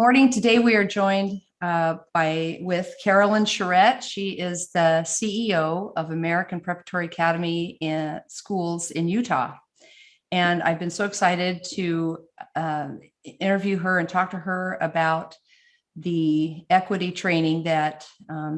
Morning. Today we are joined with Carolyn Sharette. She is the CEO of American Preparatory Academy in schools in Utah. And I've been so excited to interview her and talk to her about the equity training that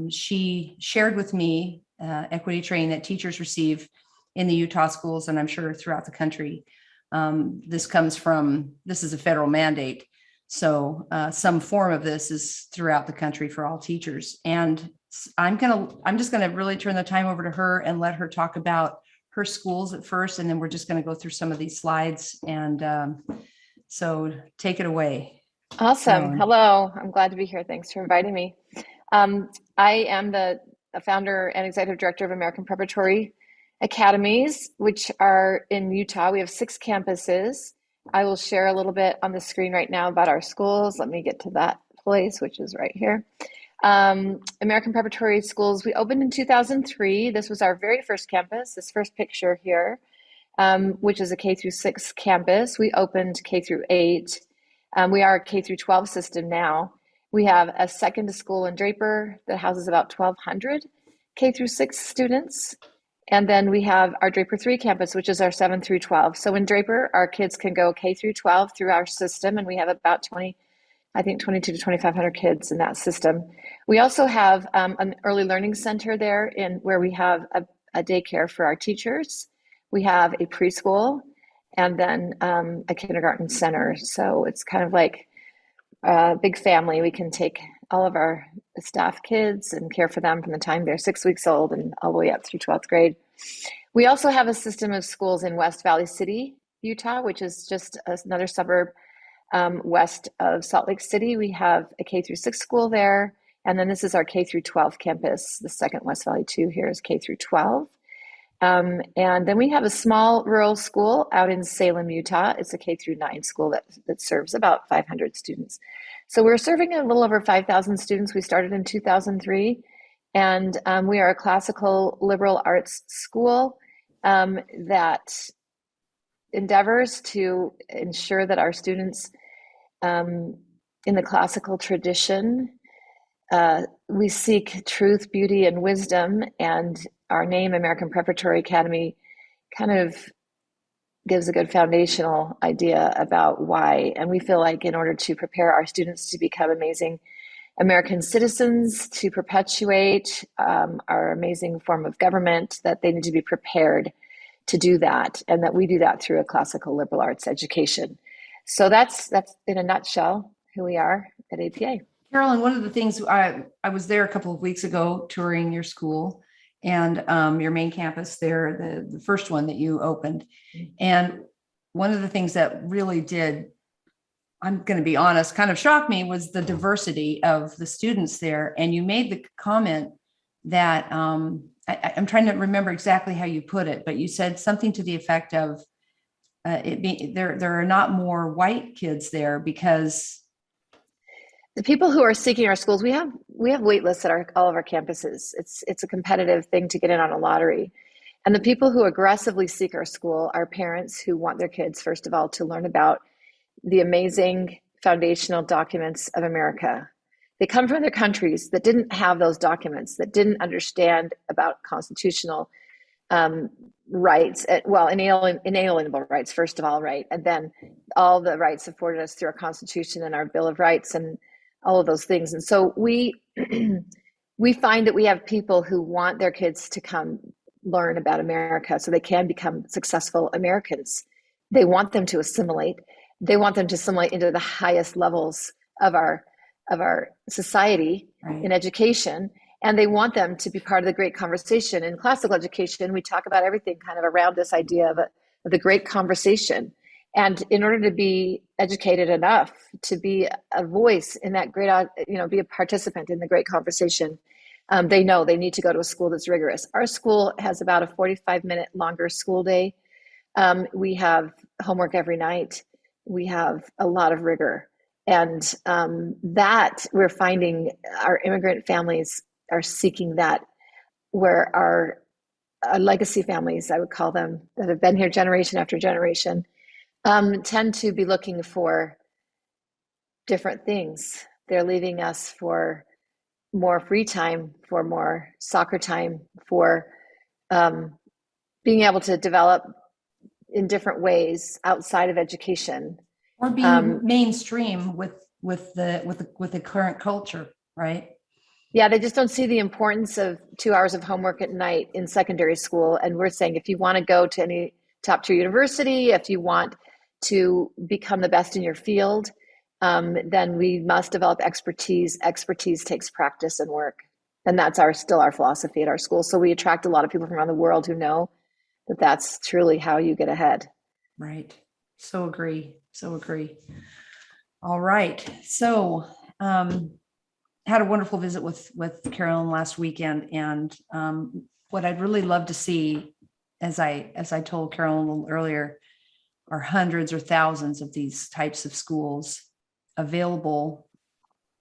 she shared with me, equity training that teachers receive in the Utah schools, and I'm sure throughout the country. This is a federal mandate. So some form of this is throughout the country for all teachers. And I'm just gonna really turn the time over to her and let her talk about her schools at first, and then we're just gonna go through some of these slides. And so take it away. Awesome. Carolyn. Hello. I'm glad to be here. Thanks for inviting me. I am the founder and executive director of American Preparatory Academies, which are in Utah. We have 6 campuses. I will share a little bit on the screen right now about our schools. Let me get to that place, which is right here. American Preparatory Schools, we opened in 2003. This was our very first campus, this first picture here, which is a K through 6 campus. We opened K through 8. We are a K through 12 system now. We have a second school in Draper that houses about 1,200 K through 6 students. And then we have our Draper 3 campus, which is our 7 through 12. So in Draper, our kids can go K through 12 through our system, and we have about 22 to 2,500 kids in that system. We also have an early learning center there where we have a daycare for our teachers. We have a preschool and then a kindergarten center. So it's kind of like a big family. We can take all of our staff kids and care for them from the time they're 6 weeks old and all the way up through 12th grade. We also have a system of schools in West Valley City, Utah, which is just another suburb west of Salt Lake City. We have a K through 6 school there. And then this is our K through 12 campus. The second West Valley 2 here is K through 12. And then we have a small rural school out in Salem, Utah. It's a K through 9 school that serves about 500 students. So we're serving a little over 5,000 students. We started in 2003, and we are a classical liberal arts school that endeavors to ensure that our students in the classical tradition, we seek truth, beauty, and wisdom, and our name, American Preparatory Academy, kind of gives a good foundational idea about why. And we feel like in order to prepare our students to become amazing American citizens, to perpetuate our amazing form of government, that they need to be prepared to do that, and that we do that through a classical liberal arts education. So that's in a nutshell who we are at APA. Carolyn, one of the things I was there a couple of weeks ago touring your school and your main campus there, the first one that you opened. And one of the things that really did, I'm going to be honest, kind of shocked me was the diversity of the students there. And you made the comment that I'm trying to remember exactly how you put it, but you said something to the effect of there are not more white kids there because the people who are seeking our schools, we have wait lists at all of our campuses. It's a competitive thing to get in on a lottery. And the people who aggressively seek our school are parents who want their kids, first of all, to learn about the amazing foundational documents of America. They come from other countries that didn't have those documents, that didn't understand about constitutional rights, inalienable rights, first of all, right? And then all the rights afforded us through our Constitution and our Bill of Rights and all of those things. And so we find that we have people who want their kids to come learn about America so they can become successful Americans. They want them to assimilate. They want them to assimilate into the highest levels of our society in education. And they want them to be part of the great conversation. In classical education, we talk about everything kind of around this idea of the great conversation. And in order to be educated enough to be a voice in that great, be a participant in the great conversation, they know they need to go to a school that's rigorous. Our school has about a 45-minute longer school day. We have homework every night. We have a lot of rigor. And that we're finding our immigrant families are seeking that, where our legacy families, I would call them, that have been here generation after generation, tend to be looking for different things. They're leaving us for more free time, for more soccer time, for being able to develop in different ways outside of education. Or being mainstream with the current culture, right? Yeah, they just don't see the importance of 2 hours of homework at night in secondary school. And we're saying if you want to go to any top tier university, if you want to become the best in your field, then we must develop expertise. Expertise takes practice and work. And that's still our philosophy at our school. So we attract a lot of people from around the world who know that that's truly how you get ahead. Right. So agree. So agree. All right. So, had a wonderful visit with Carolyn last weekend, and what I'd really love to see, as I told Carolyn a little earlier, are hundreds or thousands of these types of schools available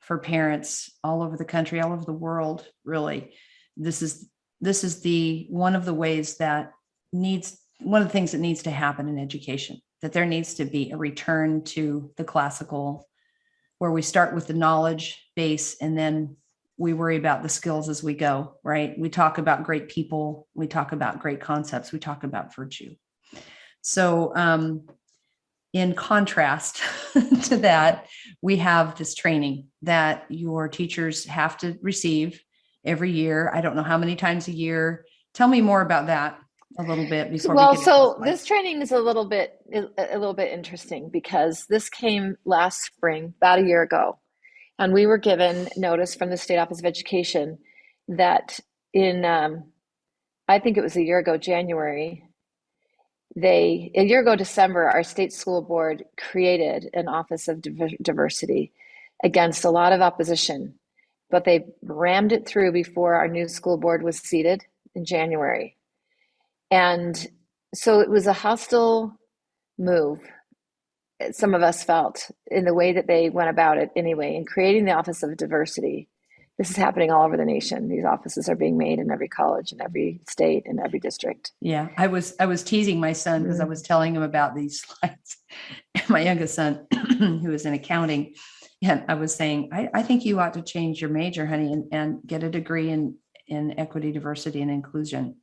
for parents all over the country, all over the world. Really, this is one of the ways that one of the things that needs to happen in education. That there needs to be a return to the classical, where we start with the knowledge base and then we worry about the skills as we go, right? We talk about great people, we talk about great concepts, we talk about virtue. So in contrast to that, we have this training that your teachers have to receive every year. I don't know how many times a year. Tell me more about that a little bit before we get into this training is a little bit interesting because this came last spring, about a year ago, and we were given notice from the State Office of Education that in I think it was a year ago, January, a year ago, December, our state school board created an Office of Diversity against a lot of opposition, but they rammed it through before our new school board was seated in January. And so it was a hostile move, some of us felt, in the way that they went about it anyway, in creating the Office of Diversity. This is happening all over the nation. These offices are being made in every college, in every state, in every district. Yeah, I was teasing my son because I was telling him about these slides. My youngest son, who is in accounting, and I was saying, I think you ought to change your major, honey, and get a degree in equity, diversity, and inclusion,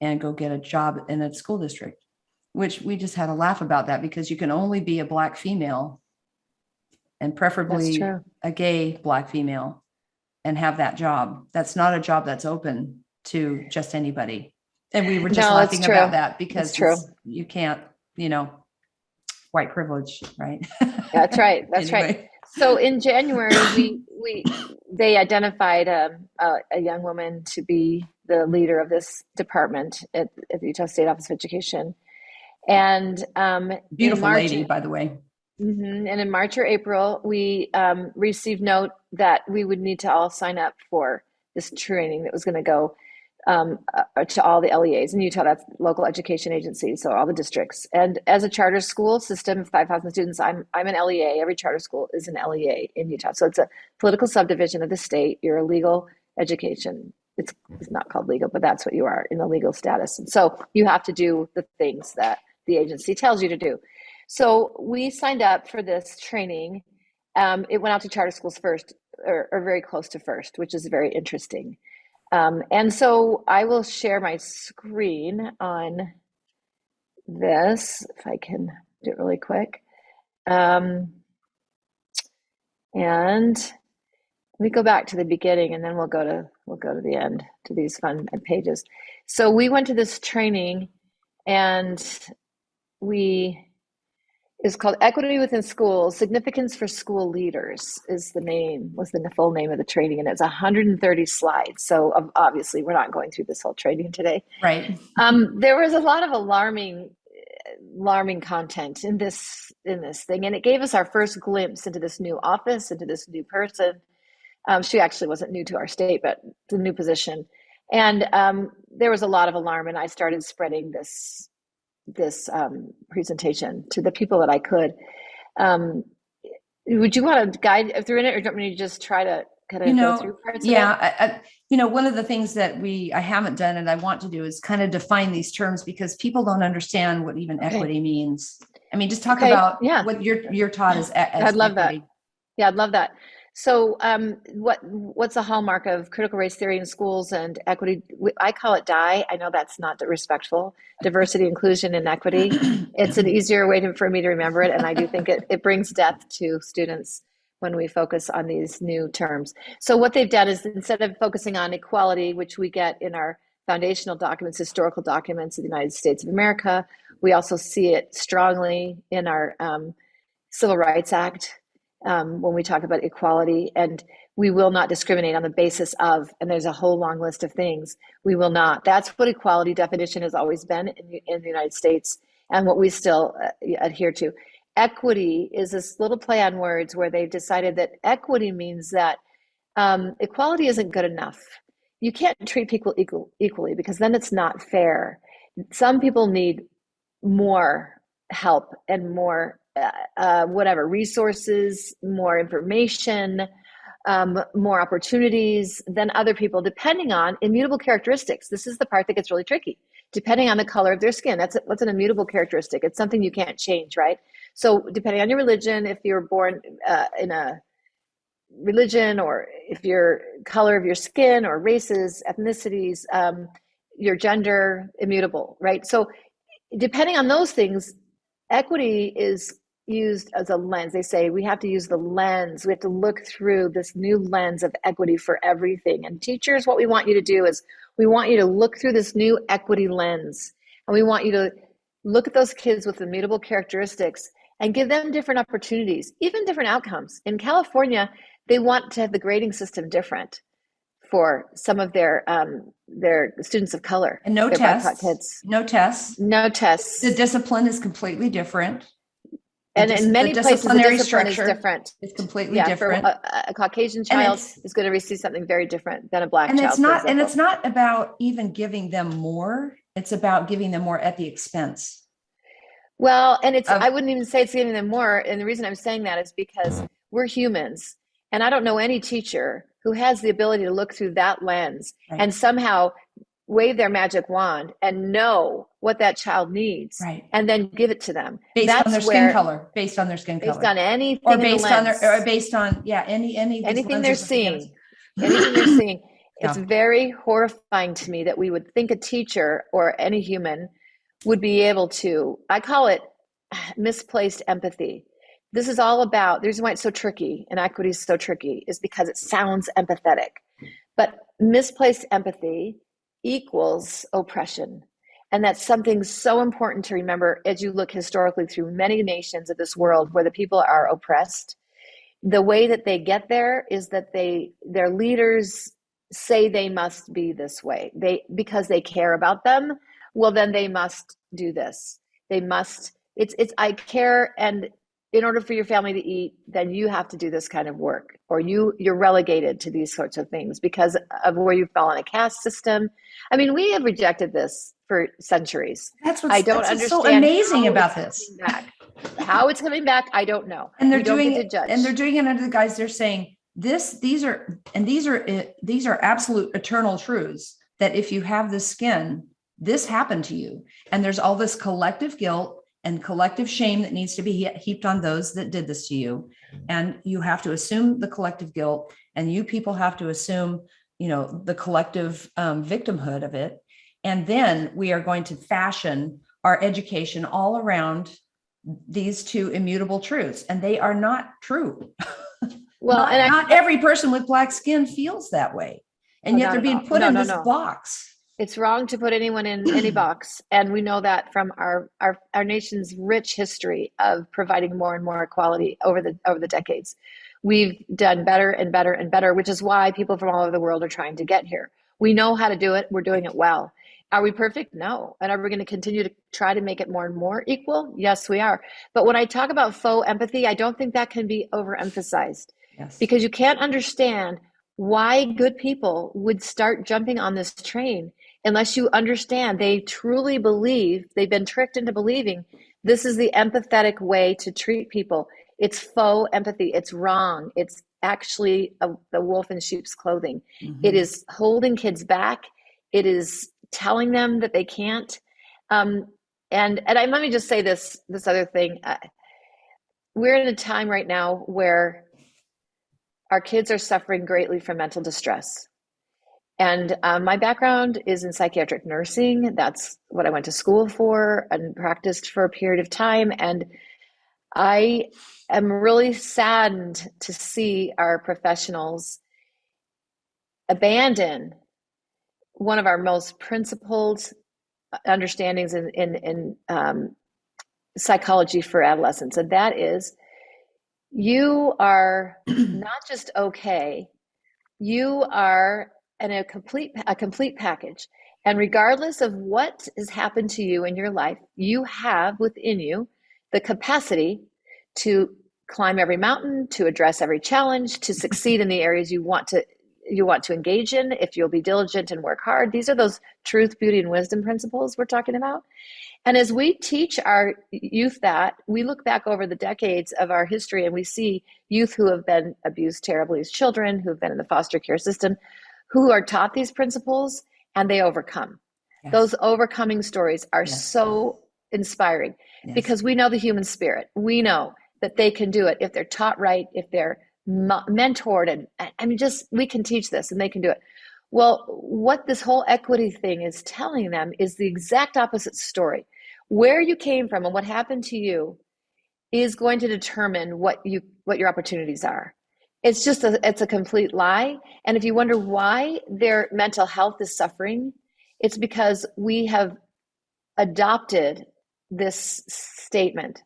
and go get a job in a school district. Which we just had a laugh about that, because you can only be a Black female, and preferably a gay Black female, and have that job. That's not a job that's open to just anybody. And we were just laughing about that because you can't, white privilege, right? That's right. That's anyway. Right. So in January, they identified a young woman to be the leader of this department at the Utah State Office of Education. And beautiful lady, by the way. Mm-hmm, and in March or April, we received note that we would need to all sign up for this training that was going to go to all the LEAs in Utah. That's local education agencies, so all the districts. And as a charter school system of 5,000 students, I'm an LEA. Every charter school is an LEA in Utah. So it's a political subdivision of the state. You're a legal education. It's not called legal, but that's what you are in the legal status. And so you have to do the things that the agency tells you to do. So we signed up for this training. It went out to charter schools first, or very close to first, which is very interesting. And so I will share my screen on this, if I can do it really quick. And let me go back to the beginning, and then we'll go to the end, to these fun pages. So we went to this training, and it's called Equity Within Schools, Significance for School Leaders was the full name of the training. And it's 130 slides. So obviously we're not going through this whole training today. Right. There was a lot of alarming content in this thing. And it gave us our first glimpse into this new office, into this new person. She actually wasn't new to our state, but the new position. And there was a lot of alarm, and I started spreading this presentation to the people that I could. Would you want to guide through it, or do you want me to just try to kind of go through parts of it? One of the things that I haven't done and I want to do is kind of define these terms, because people don't understand what even equity means. I mean, just talk about what you're taught as I'd love equity. Yeah, I'd love that. So, what's a hallmark of critical race theory in schools and equity? I call it DIE. I know that's not respectful. Diversity, inclusion, and equity. It's an easier way for me to remember it, and I do think it brings depth to students when we focus on these new terms. So, what they've done is instead of focusing on equality, which we get in our foundational documents, historical documents of the United States of America, we also see it strongly in our Civil Rights Act when we talk about equality, and we will not discriminate on the basis of, and there's a whole long list of things. We will not. That's what equality definition has always been in the United States, and what we still adhere to. Equity is this little play on words where they've decided that equity means that equality isn't good enough. You can't treat people equally because then it's not fair. Some people need more help and more whatever resources, more information, more opportunities than other people, depending on immutable characteristics. This is the part that gets really tricky. Depending on the color of their skin, what's an immutable characteristic. It's something you can't change, right? So depending on your religion, if you're born in a religion, or if your color of your skin, or races, ethnicities, your gender, immutable, right? So depending on those things, equity is used as a lens. They say we have to use the lens. We have to look through this new lens of equity for everything. And teachers, what we want you to do is we want you to look through this new equity lens. And we want you to look at those kids with immutable characteristics and give them different opportunities, even different outcomes. In California, they want to have the grading system different for some of their students of color. And no their BIPOC tests. kids. No tests. No tests. The discipline is completely different. And in many places, the discipline is different. It's completely different. For a Caucasian child is going to receive something very different than a Black and child. It's not about even giving them more. It's about giving them more at the expense. Well, and I wouldn't even say it's giving them more. And the reason I'm saying that is because we're humans. And I don't know any teacher who has the ability to look through that lens and somehow wave their magic wand and know what that child needs, and then give it to them based on their skin color, based on anything, or based on anything they're seeing, anything they're seeing. It's very horrifying to me that we would think a teacher or any human would be able to. I call it misplaced empathy. This is all about, the reason why it's so tricky and equity is so tricky is because it sounds empathetic, but misplaced empathy equals oppression. And that's something so important to remember as you look historically through many nations of this world where the people are oppressed. The way that they get there is that their leaders say they must be this way. Because they care about them, well, then they must do this. They must, I care, and in order for your family to eat, then you have to do this kind of work, or you're relegated to these sorts of things because of where you fall in a caste system. I mean, we have rejected this for centuries. I don't understand so amazing about this. How it's coming back, I don't know. And they're doing it, and they're doing it under the guise they're saying these are absolute eternal truths that if you have this skin, this happened to you, and there's all this collective guilt and collective shame that needs to be heaped on those that did this to you. And you have to assume the collective guilt, and you people have to assume, the collective victimhood of it. And then we are going to fashion our education all around these two immutable truths, and they are not true. Well, not every person with black skin feels that way. And yet they're being put in this box. It's wrong to put anyone in any box. And we know that from our nation's rich history of providing more and more equality over the decades. We've done better and better and better, which is why people from all over the world are trying to get here. We know how to do it. We're doing it well. Are we perfect? No. And are we going to continue to try to make it more and more equal? Yes, we are. But when I talk about faux empathy, I don't think that can be overemphasized. Yes. Because you can't understand why good people would start jumping on this train unless you understand they truly believe, they've been tricked into believing this is the empathetic way to treat people. It's faux empathy. It's wrong. It's actually the wolf in sheep's clothing. Mm-hmm. It is holding kids back. It is telling them that they can't. And let me just say this other thing. We're in a time right now where our kids are suffering greatly from mental distress. And my background is in psychiatric nursing. That's what I went to school for and practiced for a period of time. And I am really saddened to see our professionals abandon one of our most principled understandings in psychology for adolescents, and that is you are not just okay, you are in a complete package. And regardless of what has happened to you in your life, you have within you the capacity to climb every mountain, to address every challenge, to succeed in the areas you want to engage in if you'll be diligent and work hard. These are those truth, beauty, and wisdom principles we're talking about. And as we teach our youth that, we look back over the decades of our history and we see youth who have been abused terribly as children, who have been in the foster care system, who are taught these principles and they overcome. Yes. Those overcoming stories are so inspiring because we know the human spirit. We know that they can do it if they're taught right, if they're mentored, and I mean, just we can teach this and they can do it. Well, what this whole equity thing is telling them is the exact opposite story. Where you came from and what happened to you is going to determine what your opportunities are. It's a complete lie. And if you wonder why their mental health is suffering, it's because we have adopted this statement.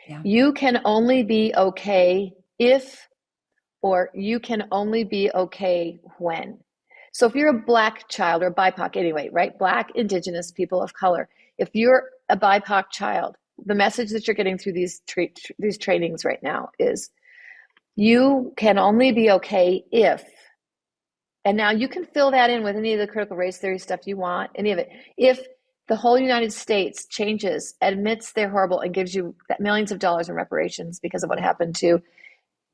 Yeah. You can only be okay if, or you can only be okay when. So if you're a Black child or a BIPOC anyway, right? Black, Indigenous, people of color. If you're a BIPOC child, the message that you're getting through these trainings right now is you can only be okay if, and now you can fill that in with any of the critical race theory stuff you want, any of it. If the whole United States changes, admits they're horrible, and gives you millions of dollars in reparations because of what happened to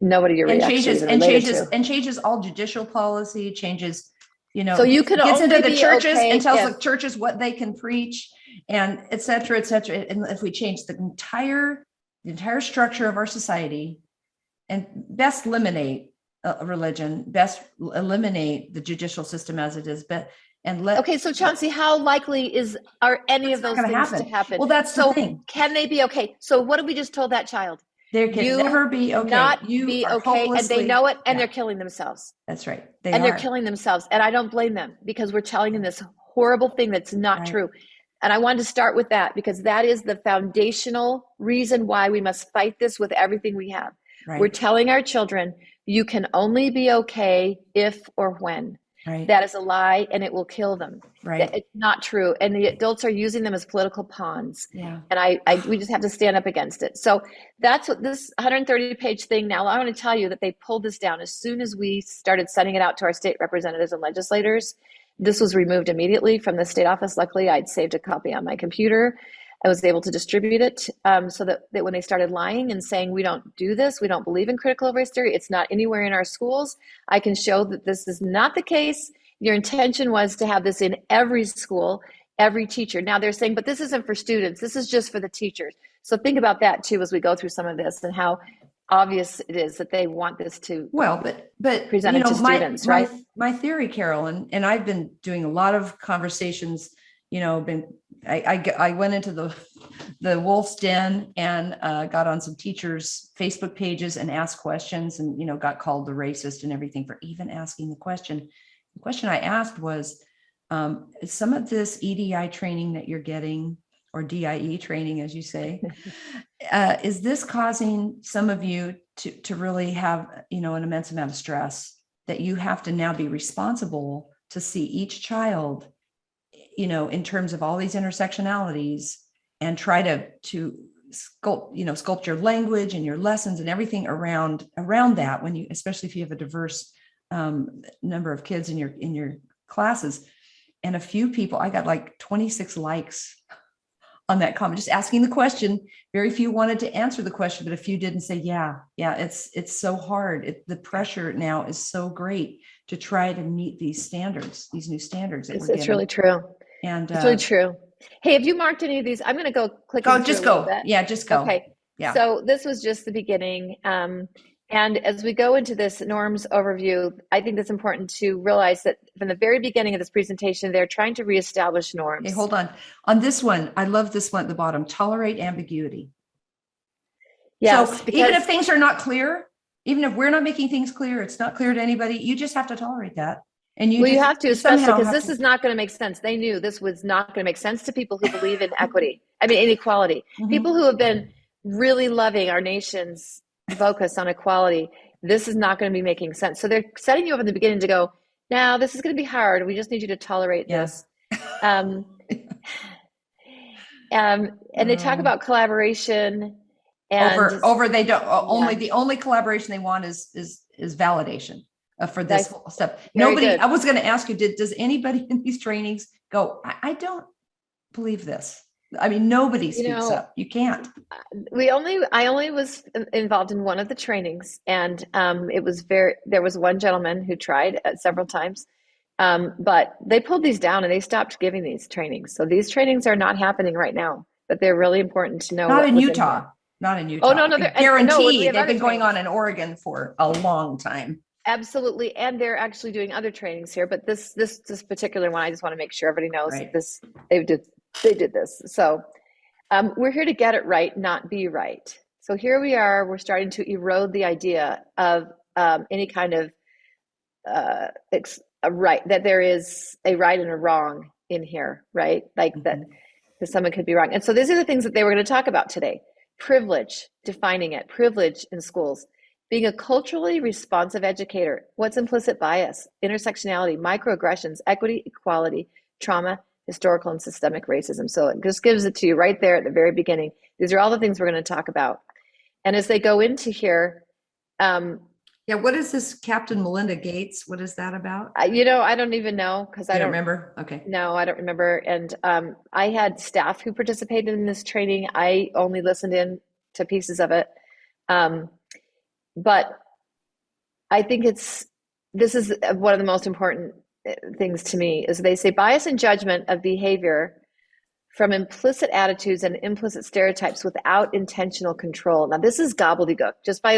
nobody you're changes all judicial policy, changes, so you can gets only into the churches okay and tells the churches what they can preach, and et cetera, et cetera. And if we change the entire structure of our society and best eliminate religion, best eliminate the judicial system as it is, okay, so Chauncy, how likely are any of those things to happen? Well, that's the thing. Can they be okay? So what have we just told that child? There can never be okay. Not be okay, and they know it, and they're killing themselves. That's right. They're killing themselves, and I don't blame them because we're telling them this horrible thing that's not true. And I wanted to start with that because that is the foundational reason why we must fight this with everything we have. Right. We're telling our children, you can only be okay if or when. Right. That is a lie, and it will kill them. Right. It's not true. And the adults are using them as political pawns. Yeah. And we just have to stand up against it. So that's what this 130-page thing. Now, I want to tell you that they pulled this down as soon as we started sending it out to our state representatives and legislators. This was removed immediately from the state office. Luckily, I'd saved a copy on my computer. I was able to distribute it so that when they started lying and saying, we don't do this, we don't believe in critical race theory, it's not anywhere in our schools, I can show that this is not the case. Your intention was to have this in every school, every teacher. Now they're saying, but this isn't for students, this is just for the teachers. So think about that too as we go through some of this and how obvious it is that they want this to but presented to students, right? My theory, Carolyn, and I've been doing a lot of conversations, I went into the wolf's den and got on some teachers' Facebook pages and asked questions and, got called the racist and everything for even asking the question. The question I asked was, some of this EDI training that you're getting, or DIE training, as you say, is this causing some of you to really have, an immense amount of stress that you have to now be responsible to see each child, in terms of all these intersectionalities and try to sculpt your language and your lessons and everything around that especially if you have a diverse number of kids in your classes. And a few people, I got like 26 likes on that comment, just asking the question. Very few wanted to answer the question, but a few didn't say, yeah, it's so hard. The pressure now is so great to try to meet these standards, these new standards. It's really true. And it's really true. Hey, have you marked any of these? I'm going to go click. Just go. Yeah, just go. Okay. Yeah. So this was just the beginning. And And as we go into this norms overview, I think it's important to realize that from the very beginning of this presentation, they're trying to reestablish norms. Okay, hold on. On this one, I love this one at the bottom, tolerate ambiguity. Yes, So because even if things are not clear, even if we're not making things clear, it's not clear to anybody, you just have to tolerate that. And you have to, especially because this is not going to make sense. They knew this was not going to make sense to people who believe in equity. I mean, inequality. People who have been really loving our nation's focus on equality. This is not going to be making sense. So they're setting you up in the beginning to go, now this is going to be hard. We just need you to tolerate this. And they talk about collaboration and over they don't only the only collaboration they want is validation for this stuff. Nobody, I was going to ask you, does anybody in these trainings go, I don't believe this? I mean, nobody speaks up. You can't. I only was involved in one of the trainings, and there was one gentleman who tried several times, but they pulled these down and they stopped giving these trainings. So these trainings are not happening right now, but they're really important to know. Not in Utah. Not in Utah. Oh, no, I guarantee they've been going on in Oregon for a long time. Absolutely. And they're actually doing other trainings here, but this particular one, I just want to make sure everybody knows this, they did this. So we're here to get it right, not be right. So here we are, we're starting to erode the idea of any kind of a right, that there is a right and a wrong in here, right? Like that someone could be wrong. And so these are the things that they were going to talk about today. Privilege, defining it, privilege in schools. Being a culturally responsive educator. What's implicit bias? Intersectionality, microaggressions, equity, equality, trauma, historical and systemic racism. So it just gives it to you right there at the very beginning. These are all the things we're going to talk about. And as they go into here, what is this Captain Melinda Gates? What is that about? I don't even know because I don't remember. Okay. No, I don't remember. And I had staff who participated in this training. I only listened in to pieces of it. But I think this is one of the most important things to me is they say bias and judgment of behavior from implicit attitudes and implicit stereotypes without intentional control. Now, this is gobbledygook.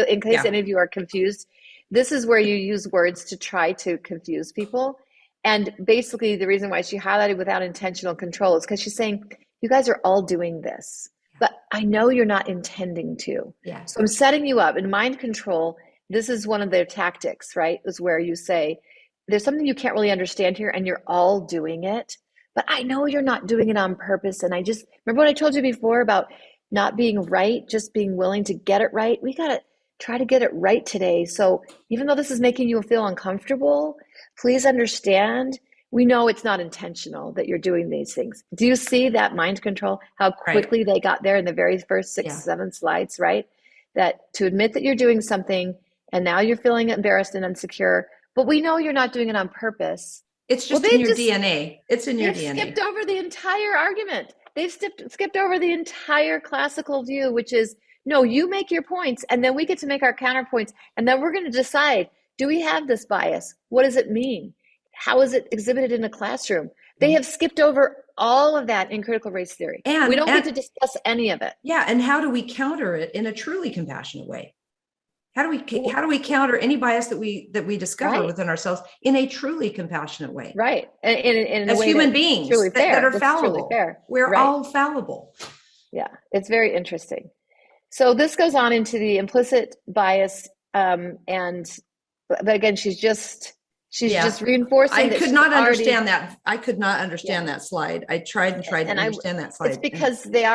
In case any of you are confused, this is where you use words to try to confuse people. And basically, the reason why she highlighted without intentional control is because she's saying, you guys are all doing this, but I know you're not intending to. Yeah. So I'm setting you up in mind control. This is one of their tactics, right? Is where you say, there's something you can't really understand here and you're all doing it, but I know you're not doing it on purpose. And I just remember what I told you before about not being right, just being willing to get it right. We got to try to get it right today. So even though this is making you feel uncomfortable, please understand, we know it's not intentional that you're doing these things. Do you see that mind control, how quickly they got there in the very first 6-7 slides, right? That to admit that you're doing something and now you're feeling embarrassed and insecure, but we know you're not doing it on purpose. It's just in your DNA. It's in your DNA. They've skipped over the entire argument. They've skipped over the entire classical view, which is, no, you make your points, and then we get to make our counterpoints, and then we're going to decide, do we have this bias? What does it mean? How is it exhibited in a classroom? They have skipped over all of that in critical race theory. And we don't get to discuss any of it. Yeah, and how do we counter it in a truly compassionate way? How do we counter any bias that we discover within ourselves in a truly compassionate way? Right. In as human beings that are fallible. We're all fallible. Yeah, it's very interesting. So this goes on into the implicit bias, but again, she's just reinforcing. I could not understand that. I could not understand that slide. I tried to understand that slide. It's because they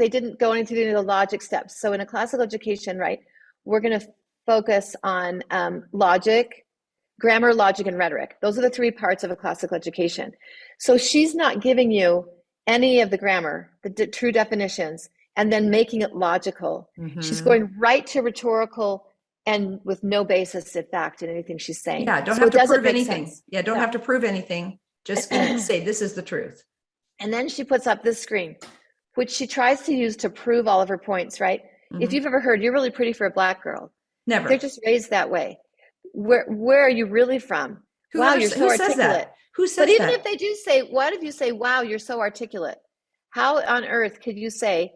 didn't go into the logic steps. So in a classical education, right, we're going to focus on logic, grammar, logic, and rhetoric. Those are the 3 parts of a classical education. So she's not giving you any of the grammar, the true definitions, and then making it logical. She's going right to rhetorical and with no basis in fact in anything she's saying. Yeah, don't have to prove anything. Yeah, don't have to prove anything. Just say this is the truth. And then she puts up this screen, which she tries to use to prove all of her points, right? If you've ever heard, you're really pretty for a Black girl. Never. They're just raised that way. Where are you really from? Wow, you're so articulate. Who says that? But even if they do say, what if you say, wow, you're so articulate? How on earth could you say,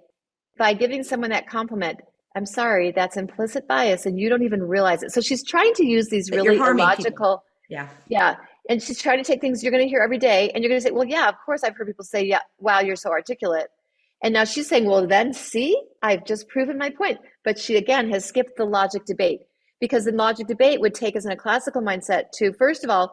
by giving someone that compliment, I'm sorry, that's implicit bias and you don't even realize it. So she's trying to use these That you're really harming people. illogical, Yeah. yeah. And she's trying to take things you're going to hear every day and you're going to say, well, yeah, of course I've heard people say, yeah, wow, you're so articulate. And now she's saying, well, then see, I've just proven my point. But she again has skipped the logic debate because the logic debate would take us in a classical mindset to, first of all,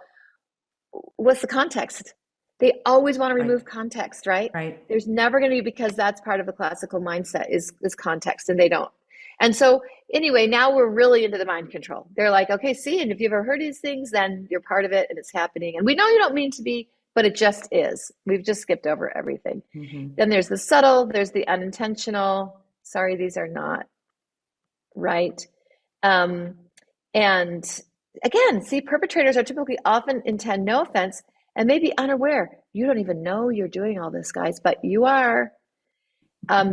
what's the context? They always want to Right. remove context, right? Right. There's never going to be, because that's part of the classical mindset is context, and they don't. And so anyway, now we're really into the mind control. They're like, okay, see, and if you've ever heard these things, then you're part of it and it's happening. And we know you don't mean to be, but it just is. We've just skipped over everything. Then there's the subtle, there's the unintentional. Sorry, these are not right. Um, and again, see, perpetrators are typically often intend no offense and maybe unaware. You don't even know you're doing all this, guys, but you are.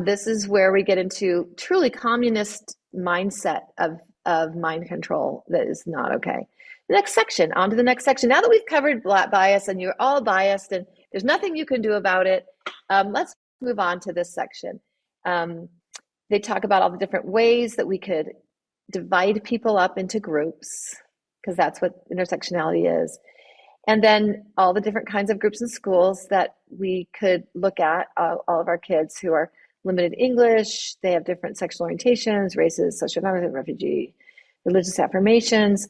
This is where we get into truly communist mindset of mind control that is not okay. The next section, on to the next section. Now that we've covered black bias and you're all biased and there's nothing you can do about it, let's move on to this section. They talk about all the different ways that we could divide people up into groups, because that's what intersectionality is. And then all the different kinds of groups in schools that we could look at, all of our kids who are limited English, they have different sexual orientations, races, socioeconomic, refugee, religious affirmations.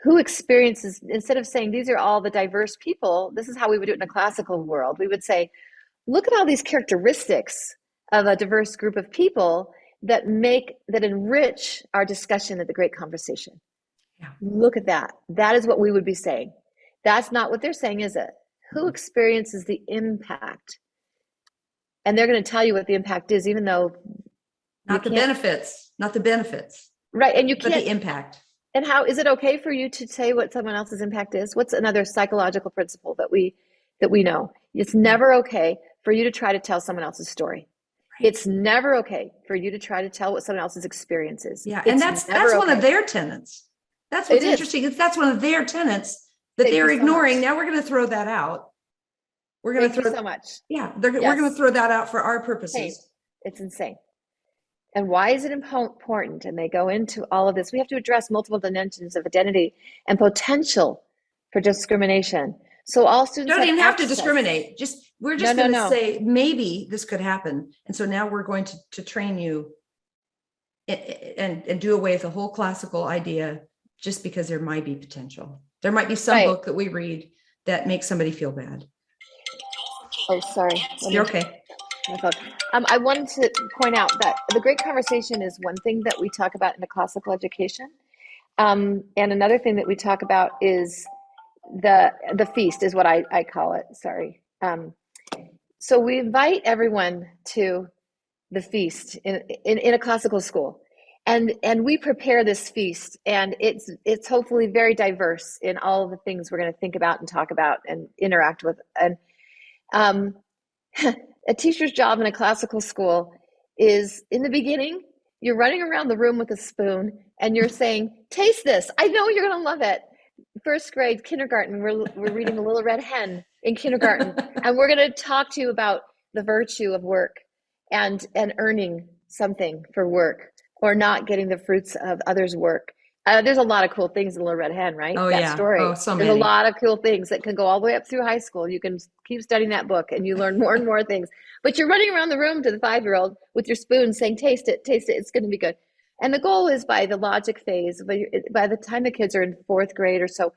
Who experiences, instead of saying these are all the diverse people, this is how we would do it in a classical world. We would say, look at all these characteristics of a diverse group of people that enrich our discussion at the great conversation. Yeah. Look at that. That is what we would be saying. That's not what they're saying, is it? Who experiences the impact? And they're going to tell you what the impact is, even though Not the benefits, not the benefits. Right. And you but can't. The impact. And how is it okay for you to say what someone else's impact is? What's another psychological principle that we know? It's never okay for you to try to tell someone else's story. Right. It's never okay for you to try to tell what someone else's experience is. Yeah. It's and that's one of their tenets. That's what's interesting. That's one of their tenets that they're ignoring. Now we're going to throw that out. We're going to throw so much. Yeah. We're going to throw that out for our purposes. It's insane. And why is it important? And they go into all of this. We have to address multiple dimensions of identity and potential for discrimination. So all students don't even have to discriminate. We're just going to say maybe this could happen. And so now we're going to train you and do away with the whole classical idea, just because there might be potential. There might be some book that we read that makes somebody feel bad. Oh, sorry. You're okay. I wanted to point out that the great conversation is one thing that we talk about in the classical education. And another thing that we talk about is the feast, is what I call it. Sorry. So we invite everyone to the feast in a classical school. And we prepare this feast, and it's hopefully very diverse in all of the things we're going to think about and talk about and interact with. And a teacher's job in a classical school is, in the beginning, you're running around the room with a spoon and you're saying, taste this. I know you're going to love it. First grade, kindergarten, we're reading The Little Red Hen in kindergarten. And we're going to talk to you about the virtue of work and earning something for work, or not getting the fruits of others' work. There's a lot of cool things in Little Red Hen, right? Oh, that story. Oh, so There's many. a lot of cool things that can go all the way up through high school. You can keep studying that book and you learn more and more things. But you're running around the room to the 5-year-old with your spoon saying, taste it, it's going to be good. And the goal is, by the logic phase, by the time the kids are in 4th grade or so,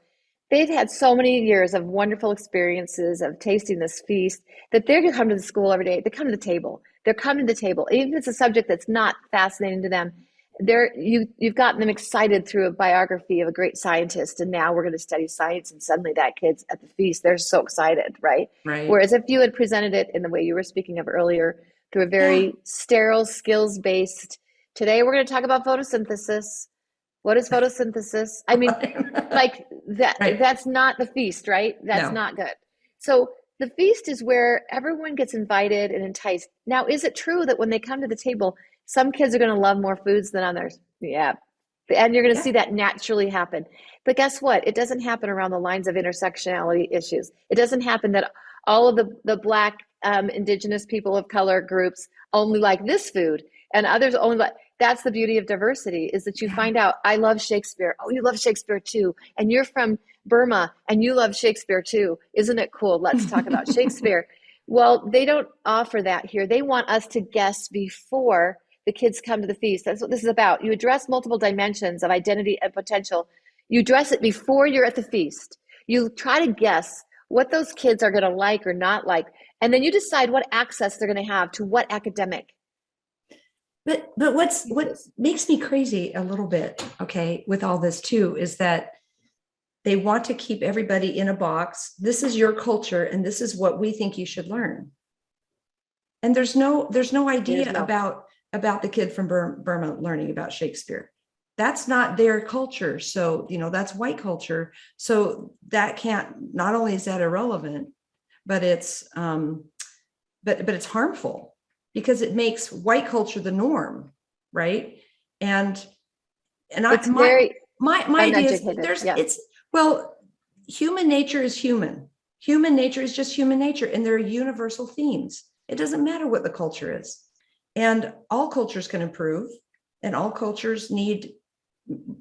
they've had so many years of wonderful experiences of tasting this feast that they're going to come to the school every day. They come to the table. They're coming to the table. Even if it's a subject that's not fascinating to them, you've gotten them excited through a biography of a great scientist, and now we're going to study science, and suddenly that kid's at the feast, they're so excited, right? Whereas if you had presented it in the way you were speaking of earlier, through a very sterile, skills-based, today we're going to talk about photosynthesis. What is photosynthesis? I mean, like that. That's not the feast, right? That's not good. So the feast is where everyone gets invited and enticed. Now, is it true that when they come to the table, some kids are going to love more foods than others? Yeah. And you're going to see that naturally happen. But guess what? It doesn't happen around the lines of intersectionality issues. It doesn't happen that all of the Black, Indigenous, people of color groups only like this food, and others only. But that's the beauty of diversity, is that you find out, I love Shakespeare. Oh, you love Shakespeare too. And you're from Burma and you love Shakespeare too. Isn't it cool? Let's talk about Shakespeare. Well, they don't offer that here. They want us to guess before the kids come to the feast. That's what this is about. You address multiple dimensions of identity and potential. You address it before you're at the feast. You try to guess what those kids are going to like or not like. And then you decide what access they're going to have to what academic. But what makes me crazy a little bit, okay, with all this too, is that they want to keep everybody in a box. This is your culture, and this is what we think you should learn. And there's no idea about the kid from Burma learning about Shakespeare. That's not their culture. So, that's white culture. So that not only is that irrelevant, but it's but it's harmful, because it makes white culture the norm, right? And it's my idea is human nature is human. Human nature is just human nature, and there are universal themes. It doesn't matter what the culture is, and all cultures can improve, and all cultures need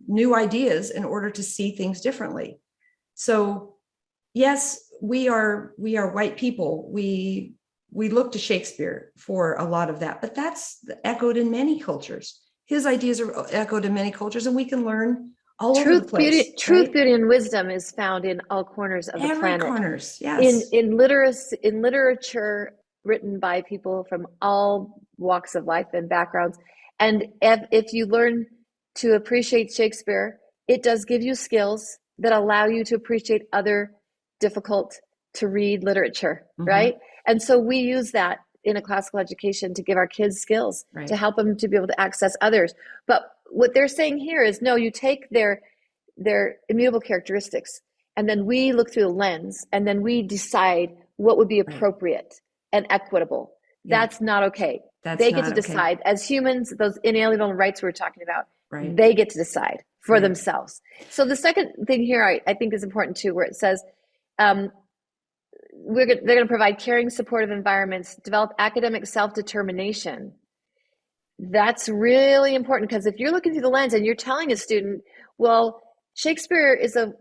new ideas in order to see things differently. So, yes, we are white people. We look to Shakespeare for a lot of that, but that's echoed in many cultures. His ideas are echoed in many cultures, and we can learn all over the place. Truth, beauty, and wisdom is found in all corners of the planet. Corners, yes. In literature written by people from all walks of life and backgrounds. And if you learn to appreciate Shakespeare, it does give you skills that allow you to appreciate other difficult to read literature, right? And so we use that in a classical education to give our kids skills, to help them to be able to access others. But what they're saying here is, no, you take their immutable characteristics, and then we look through the lens, and then we decide what would be appropriate and equitable. That's not okay. They get to decide. As humans, those inalienable rights we were talking about, they get to decide for themselves. So the second thing here I think is important too, where it says they're going to provide caring, supportive environments, develop academic self-determination. That's really important, because if you're looking through the lens and you're telling a student, well, Shakespeare is a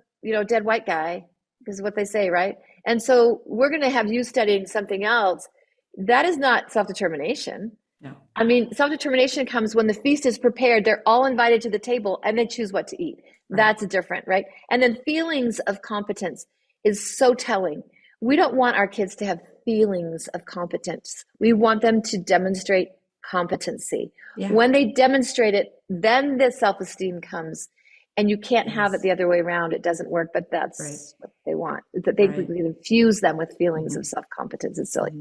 dead white guy, is what they say, right? And so we're going to have you studying something else. That is not self-determination. No. I mean, self-determination comes when the feast is prepared, they're all invited to the table, and they choose what to eat. That's different, right? And then feelings of competence is so telling. We don't want our kids to have feelings of competence. We want them to demonstrate competency. When they demonstrate it, then the self-esteem comes, and you can't have it the other way around. It doesn't work, but that's what they want, that they infuse them with feelings of self-competence. It's silly.